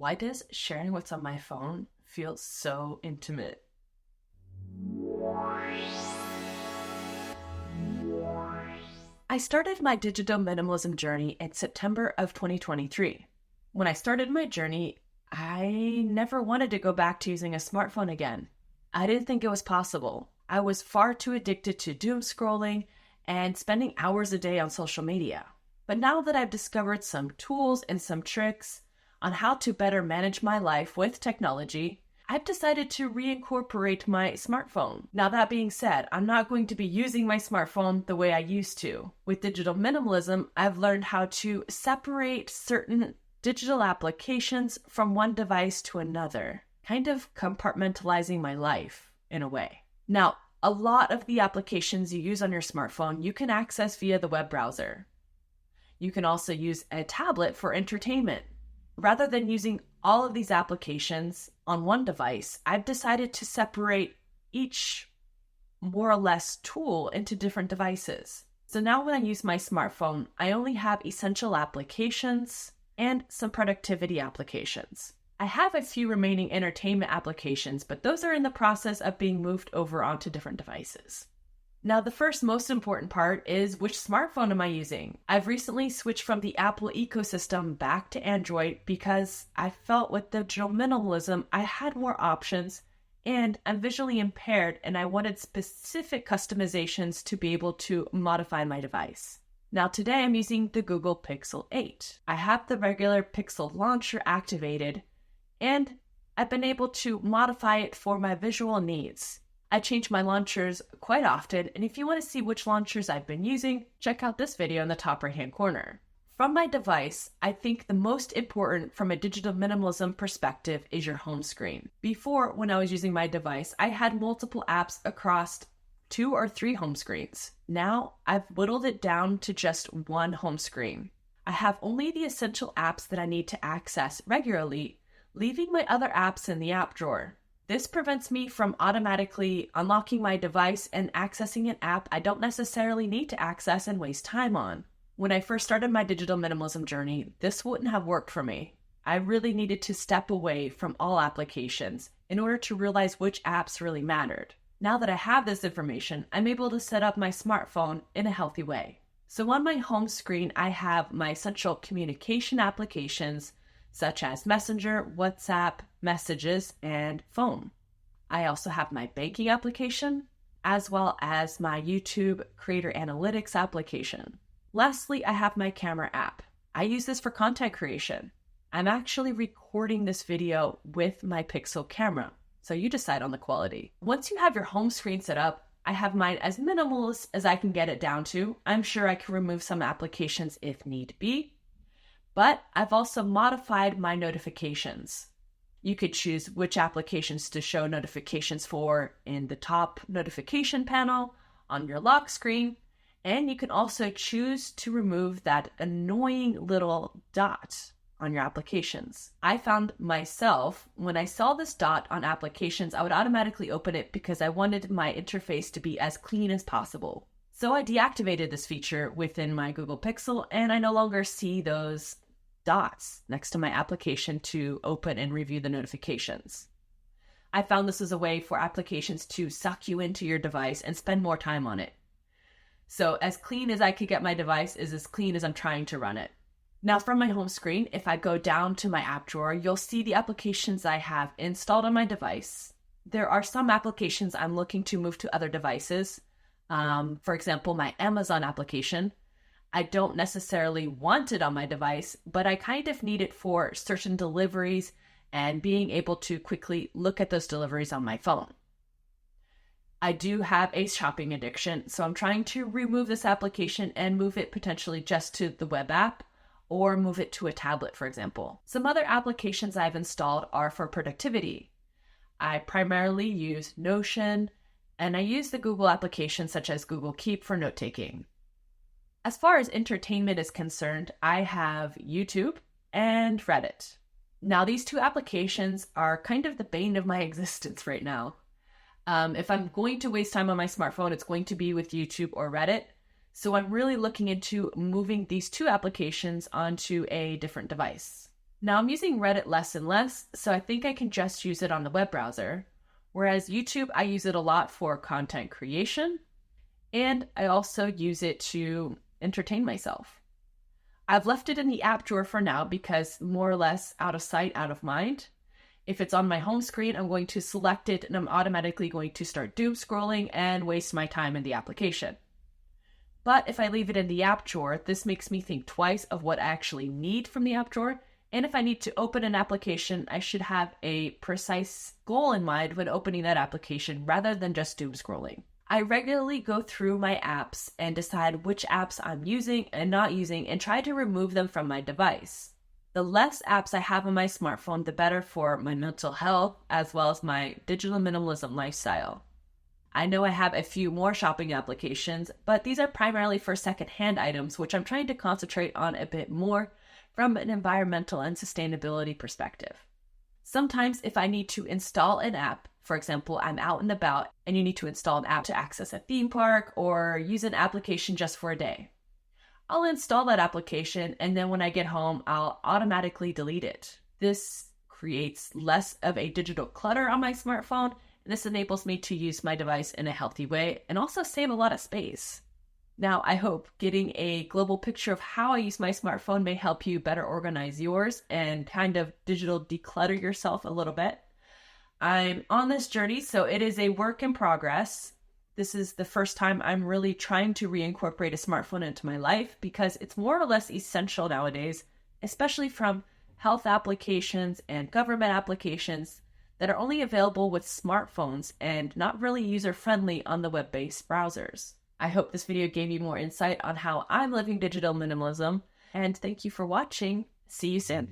Why does sharing what's on my phone feel so intimate? I started my digital minimalism journey in September of 2023. When I started my journey, I never wanted to go back to using a smartphone again. I didn't think it was possible. I was far too addicted to doom scrolling and spending hours a day on social media. But now that I've discovered some tools and some tricks on how to better manage my life with technology, I've decided to reincorporate my smartphone. Now, that being said, I'm not going to be using my smartphone the way I used to. With digital minimalism, I've learned how to separate certain digital applications from one device to another, kind of compartmentalizing my life in a way. Now, a lot of the applications you use on your smartphone, you can access via the web browser. You can also use a tablet for entertainment. Rather than using all of these applications on one device, I've decided to separate each more or less tool into different devices. So now when I use my smartphone, I only have essential applications and some productivity applications. I have a few remaining entertainment applications, but those are in the process of being moved over onto different devices. Now, the first most important part is which smartphone am I using? I've recently switched from the Apple ecosystem back to Android because I felt with digital minimalism, I had more options and I'm visually impaired and I wanted specific customizations to be able to modify my device. Now, today I'm using the Google Pixel 8. I have the regular Pixel launcher activated and I've been able to modify it for my visual needs. I change my launchers quite often, and if you want to see which launchers I've been using, check out this video in the top right-hand corner. From my device, I think the most important from a digital minimalism perspective is your home screen. Before, when I was using my device, I had multiple apps across 2 or 3 home screens. Now, I've whittled it down to just one home screen. I have only the essential apps that I need to access regularly, leaving my other apps in the app drawer. This prevents me from automatically unlocking my device and accessing an app I don't necessarily need to access and waste time on. When I first started my digital minimalism journey, this wouldn't have worked for me. I really needed to step away from all applications in order to realize which apps really mattered. Now that I have this information, I'm able to set up my smartphone in a healthy way. So on my home screen, I have my essential communication applications such as Messenger, WhatsApp, Messages, and Phone. I also have my banking application, as well as my YouTube Creator Analytics application. Lastly, I have my camera app. I use this for content creation. I'm actually recording this video with my Pixel camera, so you decide on the quality. Once you have your home screen set up, I have mine as minimalist as I can get it down to. I'm sure I can remove some applications if need be. But I've also modified my notifications. You could choose which applications to show notifications for in the top notification panel on your lock screen, and you can also choose to remove that annoying little dot on your applications. I found myself, when I saw this dot on applications, I would automatically open it because I wanted my interface to be as clean as possible. So I deactivated this feature within my Google Pixel, and I no longer see those dots next to my application to open and review the notifications. I found this as a way for applications to suck you into your device and spend more time on it. So as clean as I could get my device is as clean as I'm trying to run it. Now from my home screen, if I go down to my app drawer, you'll see the applications I have installed on my device. There are some applications I'm looking to move to other devices. For example, my Amazon application. I don't necessarily want it on my device, but I kind of need it for certain deliveries and being able to quickly look at those deliveries on my phone. I do have a shopping addiction, so I'm trying to remove this application and move it potentially just to the web app or move it to a tablet, for example. Some other applications I've installed are for productivity. I primarily use Notion, and I use the Google applications such as Google Keep for note-taking. As far as entertainment is concerned, I have YouTube and Reddit. Now, these two applications are kind of the bane of my existence right now. If I'm going to waste time on my smartphone, it's going to be with YouTube or Reddit. So I'm really looking into moving these two applications onto a different device. Now I'm using Reddit less and less, so I think I can just use it on the web browser. Whereas YouTube, I use it a lot for content creation, and I also use it to entertain myself. I've left it in the app drawer for now because more or less out of sight, out of mind. If it's on my home screen, I'm going to select it and I'm automatically going to start doom scrolling and waste my time in the application. But if I leave it in the app drawer, this makes me think twice of what I actually need from the app drawer. And if I need to open an application, I should have a precise goal in mind when opening that application rather than just doom scrolling. I regularly go through my apps and decide which apps I'm using and not using and try to remove them from my device. The less apps I have on my smartphone, the better for my mental health as well as my digital minimalism lifestyle. I know I have a few more shopping applications, but these are primarily for secondhand items, which I'm trying to concentrate on a bit more from an environmental and sustainability perspective. Sometimes if I need to install an app, for example, I'm out and about and you need to install an app to access a theme park or use an application just for a day, I'll install that application and then when I get home, I'll automatically delete it. This creates less of a digital clutter on my smartphone, and this enables me to use my device in a healthy way and also save a lot of space. Now, I hope getting a global picture of how I use my smartphone may help you better organize yours and kind of digital declutter yourself a little bit. I'm on this journey, so it is a work in progress. This is the first time I'm really trying to reincorporate a smartphone into my life because it's more or less essential nowadays, especially from health applications and government applications that are only available with smartphones and not really user-friendly on the web-based browsers. I hope this video gave you more insight on how I'm living digital minimalism, and thank you for watching. See you soon.